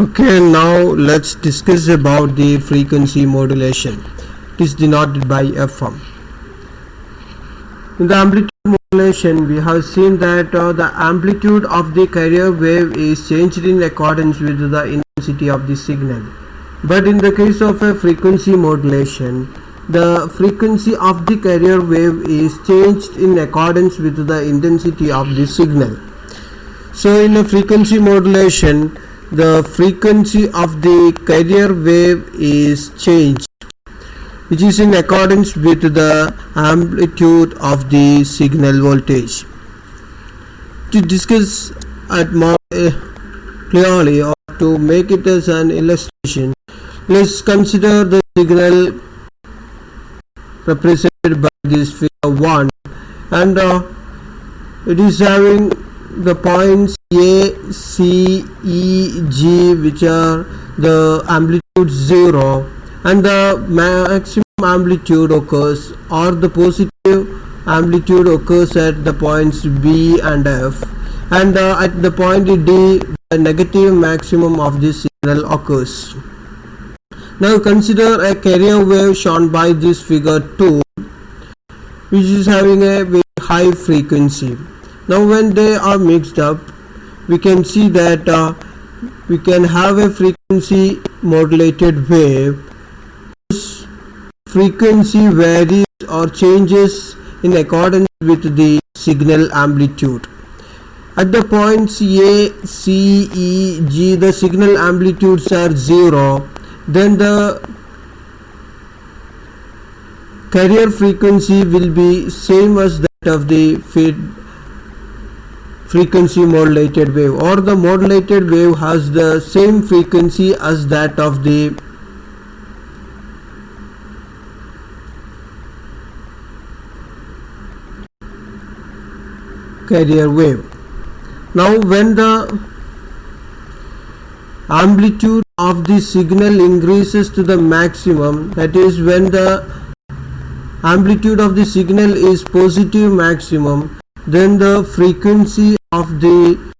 Okay, now let's discuss about the frequency modulation. It is denoted by FM. In the amplitude modulation, we have seen that the amplitude of the carrier wave is changed in accordance with the intensity of the signal. But in the case of a frequency modulation, the frequency of the carrier wave is changed in accordance with the intensity of the signal. So in a frequency modulation, the frequency of the carrier wave is changed, which is in accordance with the amplitude of the signal voltage. To discuss it more clearly, or to make it as an illustration, let's consider the signal represented by this figure 1, and it is having the points A, C, E, G, which are the amplitude 0, and the maximum amplitude occurs, or the positive amplitude occurs at the points B and F, and at the point D the negative maximum of this signal occurs. Now consider a carrier wave shown by this figure 2, which is having a very high frequency. Now when they are mixed up, we can see that we can have a frequency modulated wave whose frequency varies or changes in accordance with the signal amplitude. At the points A, C, E, G, the signal amplitudes are 0. Then the carrier frequency will be same as that of the frequency modulated wave, or the modulated wave has the same frequency as that of the carrier wave. Now when the amplitude of the signal increases to the maximum, that is when the amplitude of the signal is positive maximum, then the frequency of the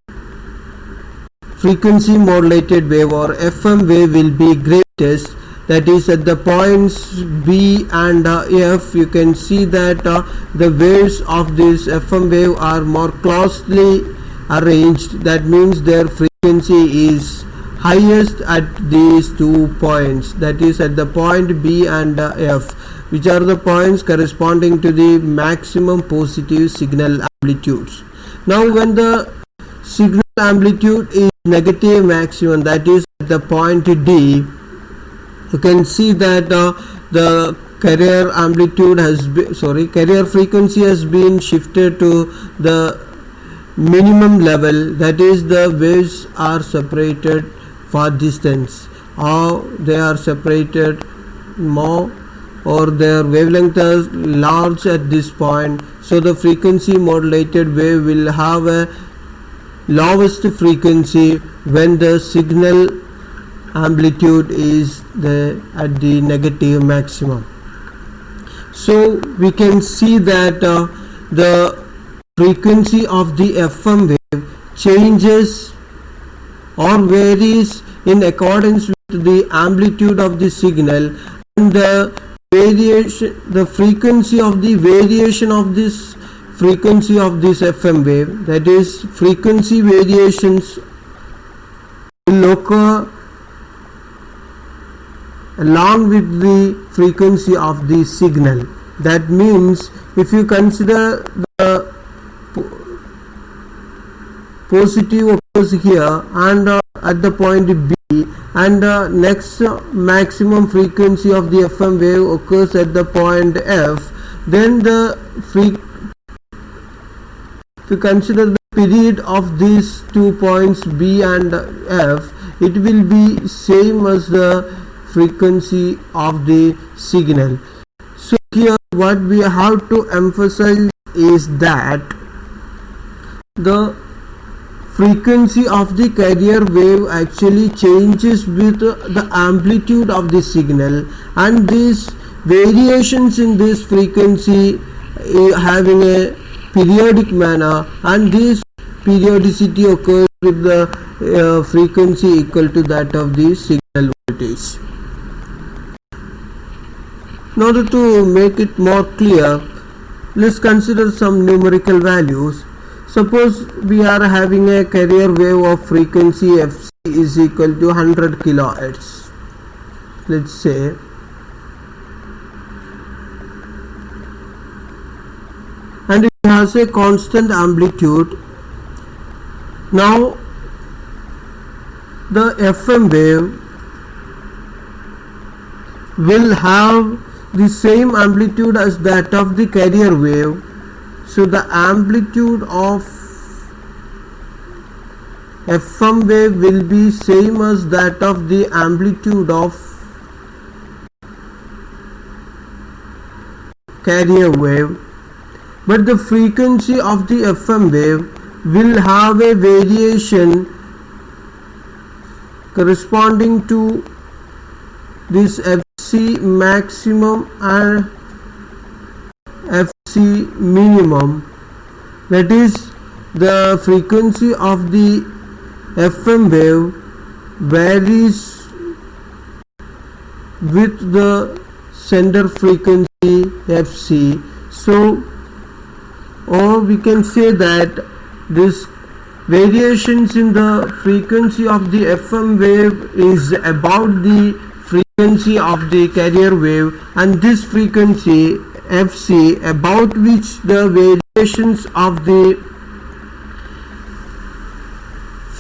frequency modulated wave or FM wave will be greatest. That is at the points B and F, you can see that the waves of this FM wave are more closely arranged. That means their frequency is highest at these 2 points, that is at the point B and F, which are the points corresponding to the maximum positive signal amplitudes. Now when the signal amplitude is negative maximum, that is at the point D, you can see that the carrier amplitude has carrier frequency has been shifted to the minimum level, that is the waves are separated for distance, or they are separated more, or their wavelength is large at this point. So the frequency modulated wave will have a lowest frequency when the signal amplitude is at the negative maximum. So we can see that the frequency of the FM wave changes or varies in accordance with the amplitude of the signal, and the frequency of the variation of this frequency of this FM wave, that is frequency variations, will occur along with the frequency of the signal. That means if you consider the positive occurs here and at the point B, and next maximum frequency of the FM wave occurs at the point F, then if you consider the period of these 2 points B and F, it will be same as the frequency of the signal. So here what we have to emphasize is that the frequency of the carrier wave actually changes with the amplitude of the signal, and these variations in this frequency having a periodic manner, and this periodicity occurs with the frequency equal to that of the signal voltage. In order to make it more clear, let's consider some numerical values. Suppose we are having a carrier wave of frequency Fc is equal to 100 kilohertz. Let's say, and it has a constant amplitude. Now the FM wave will have the same amplitude as that of the carrier wave. So the amplitude of FM wave will be same as that of the amplitude of carrier wave, but the frequency of the FM wave will have a variation corresponding to this Fc maximum and Fc minimum. That is, the frequency of the FM wave varies with the center frequency Fc. So, or we can say that this variations in the frequency of the FM wave is about the frequency of the carrier wave, and this frequency Fc about which the variations of the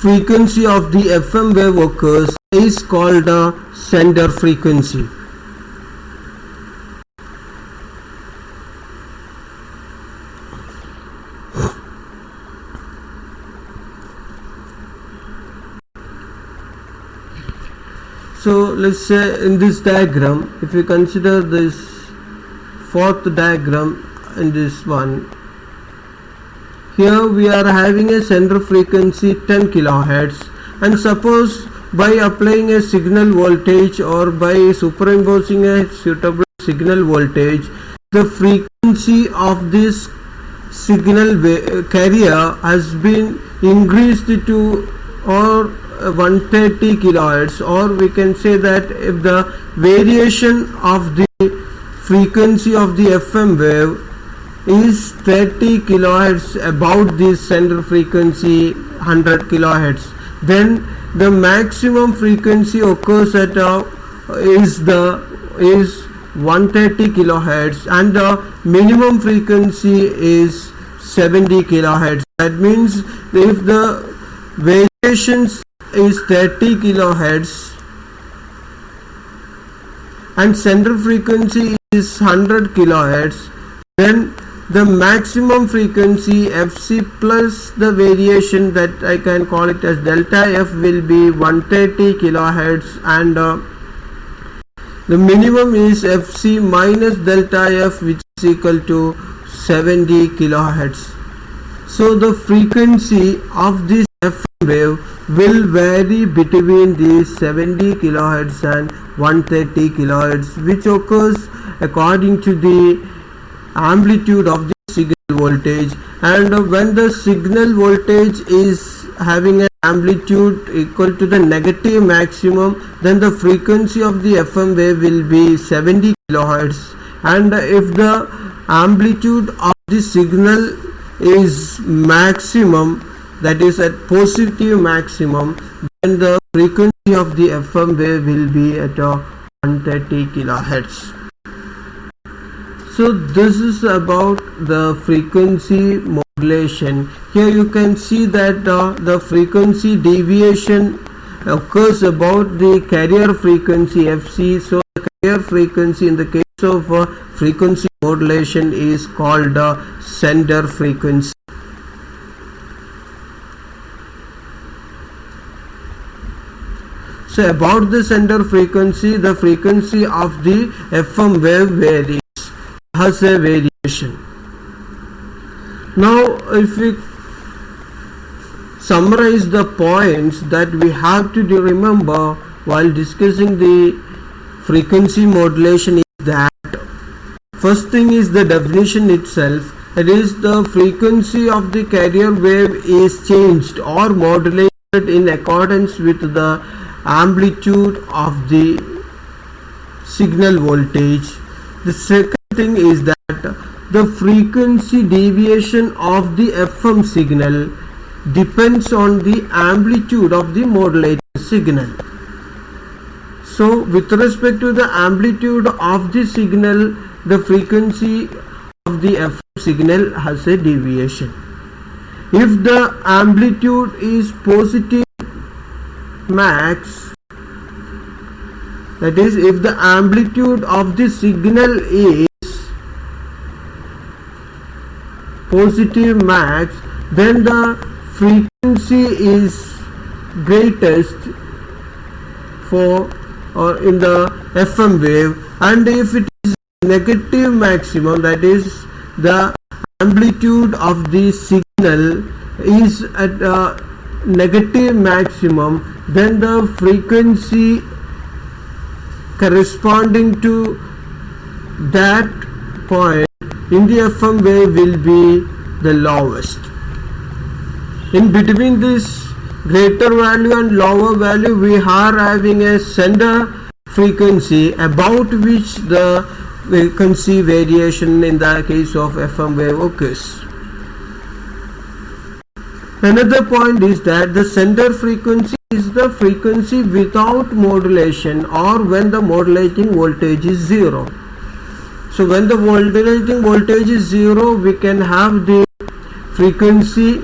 frequency of the FM wave occurs is called the center frequency. So let's say in this diagram, if you consider this fourth diagram in this one, here we are having a center frequency 10 kilohertz, and suppose by applying a signal voltage or by superimposing a suitable signal voltage, the frequency of this signal carrier has been increased to or 130 kilohertz, or we can say that if the variation of the frequency of the FM wave is 30 kilohertz about this center frequency 100 kilohertz, then the maximum frequency occurs at is 130 kilohertz, and the minimum frequency is 70 kilohertz. That means if the variations is 30 kilohertz and center frequency is 100 kilohertz, then the maximum frequency Fc plus the variation that I can call it as delta F will be 130 kilohertz, and the minimum is Fc minus delta F, which is equal to 70 kilohertz. So the frequency of this FM wave will vary between the 70 kilohertz and 130 kilohertz, which occurs according to the amplitude of the signal voltage. And when the signal voltage is having an amplitude equal to the negative maximum, then the frequency of the FM wave will be 70 kilohertz, and if the amplitude of the signal is maximum, that is at positive maximum, then the frequency of the FM wave will be at 130 kilohertz. So this is about the frequency modulation. Here you can see that the frequency deviation occurs about the carrier frequency Fc. So the carrier frequency in the case of frequency modulation is called sender frequency. So about the sender frequency, the frequency of the FM wave varies, has a variation. Now if we summarize the points that we have to remember while discussing the frequency modulation, is that first thing is the definition itself. It is the frequency of the carrier wave is changed or modulated adjusted in accordance with the amplitude of the signal voltage. The second thing is that the frequency deviation of the FM signal depends on the amplitude of the modulating signal. So with respect to the amplitude of the signal, the frequency of the FM signal has a deviation. If the amplitude is positive max, that is, if the amplitude of the signal is positive max, then the frequency is greatest for or in the FM wave, and if it is negative maximum, that is, the amplitude of the signal is at a negative maximum, then the frequency corresponding to that point in the FM wave will be the lowest. In between this greater value and lower value, we are having a center frequency about which the frequency variation in the case of FM wave occurs. Another point is that the center frequency is the frequency without modulation, or when the modulating voltage is zero. So when the modulating voltage is zero, we can have the frequency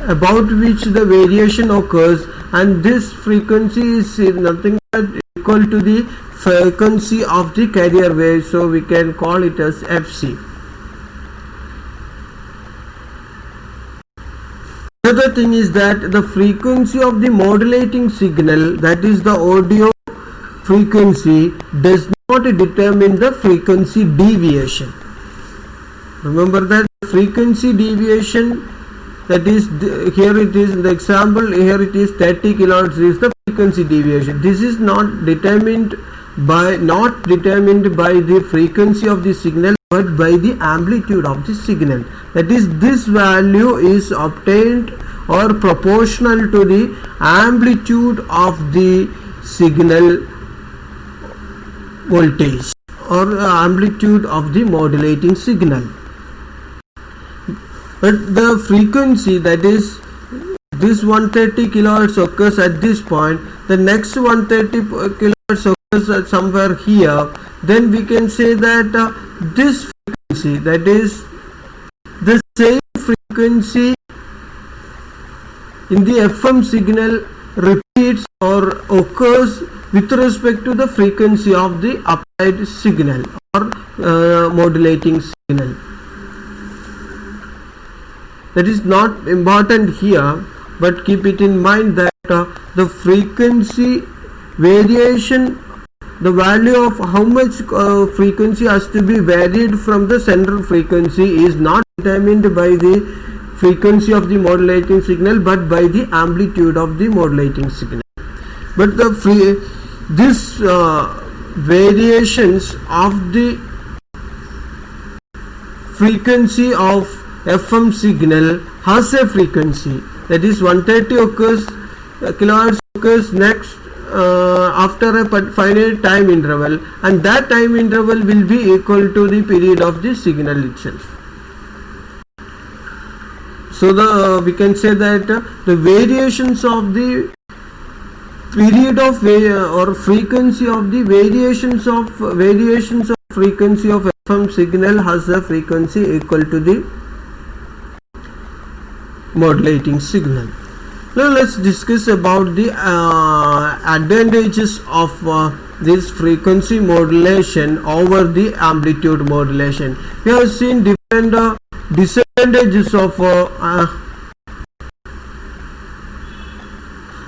about which the variation occurs, and this frequency is nothing but equal to the frequency of the carrier wave, so we can call it as Fc. Another thing is that the frequency of the modulating signal, that is the audio frequency, does not determine the frequency deviation. Remember that frequency deviation, that is, here it is in the example, here it is 30 kilohertz is the frequency deviation. This is not determined by the frequency of the signal, but by the amplitude of the signal. That is, this value is obtained or proportional to the amplitude of the signal voltage or amplitude of the modulating signal. But the frequency, that is, this 130 kilohertz occurs at this point, the next 130 kilohertz occurs at somewhere here, then we can say that this frequency, that is the same frequency in the FM signal, repeats or occurs with respect to the frequency of the applied signal or modulating signal. That is not important here, but keep it in mind that the frequency variation, the value of how much frequency has to be varied from the central frequency, is not determined by the frequency of the modulating signal, but by the amplitude of the modulating signal. But the variations of the frequency of FM signal has a frequency, that is 130 occurs, kilohertz occurs next after a finite time interval, and that time interval will be equal to the period of the signal itself. So we can say that the variations of the period of or frequency of the variations of frequency of FM signal has a frequency equal to the modulating signal. Now let's discuss about the advantages of this frequency modulation over the amplitude modulation. We have seen different disadvantages of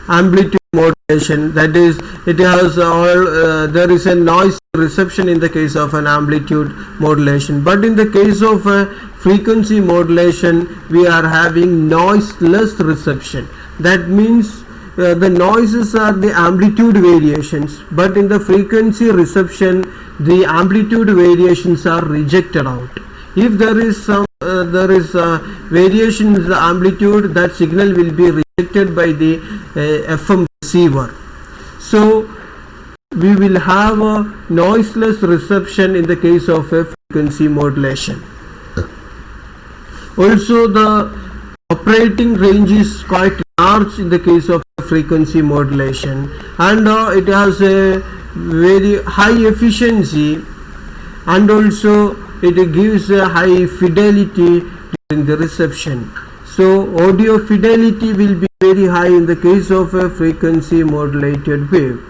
amplitude modulation. That is, it has there is a noise reception in the case of an amplitude modulation, but in the case of frequency modulation, we are having noiseless reception. That means the noises are the amplitude variations, but in the frequency reception, the amplitude variations are rejected out. If there is some variation in the amplitude, that signal will be detected by the FM receiver. So we will have a noiseless reception in the case of a frequency modulation. Also, the operating range is quite large in the case of frequency modulation, and it has a very high efficiency, and also it gives a high fidelity during the reception. So audio fidelity will be very high in the case of a frequency modulated wave.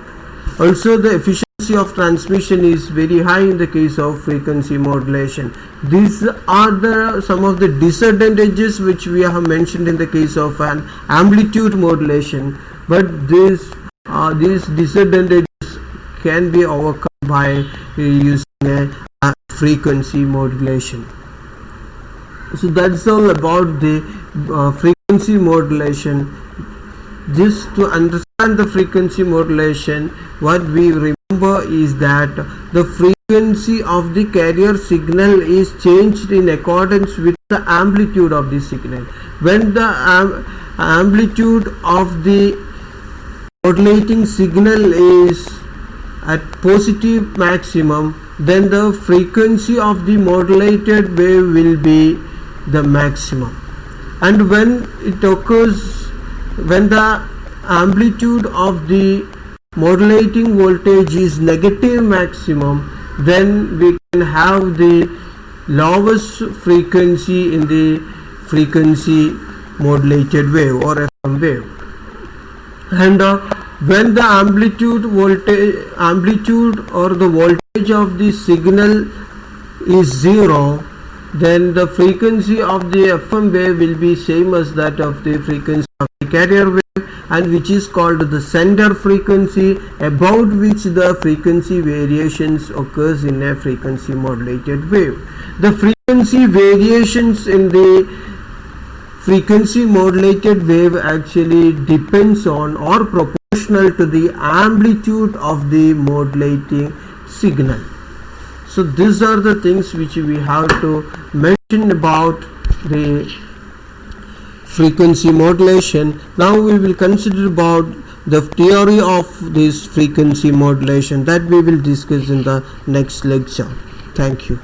Also, the efficiency of transmission is very high in the case of frequency modulation. These are some of the disadvantages which we have mentioned in the case of an amplitude modulation, but these disadvantages can be overcome by using a frequency modulation. So that's all about the frequency modulation. Just to understand the frequency modulation, what we remember is that the frequency of the carrier signal is changed in accordance with the amplitude of the signal. When the amplitude of the modulating signal is at positive maximum, then the frequency of the modulated wave will be the maximum. And when it occurs, when the amplitude of the modulating voltage is negative maximum, then we can have the lowest frequency in the frequency modulated wave or FM wave. And when the amplitude or the voltage of the signal is zero, then the frequency of the FM wave will be same as that of the frequency of the carrier wave, and which is called the center frequency, about which the frequency variations occurs in a frequency modulated wave. The frequency variations in the frequency modulated wave actually depends on or proportional to the amplitude of the modulating signal. So these are the things which we have to mention about the frequency modulation. Now we will consider about the theory of this frequency modulation, that we will discuss in the next lecture. Thank you.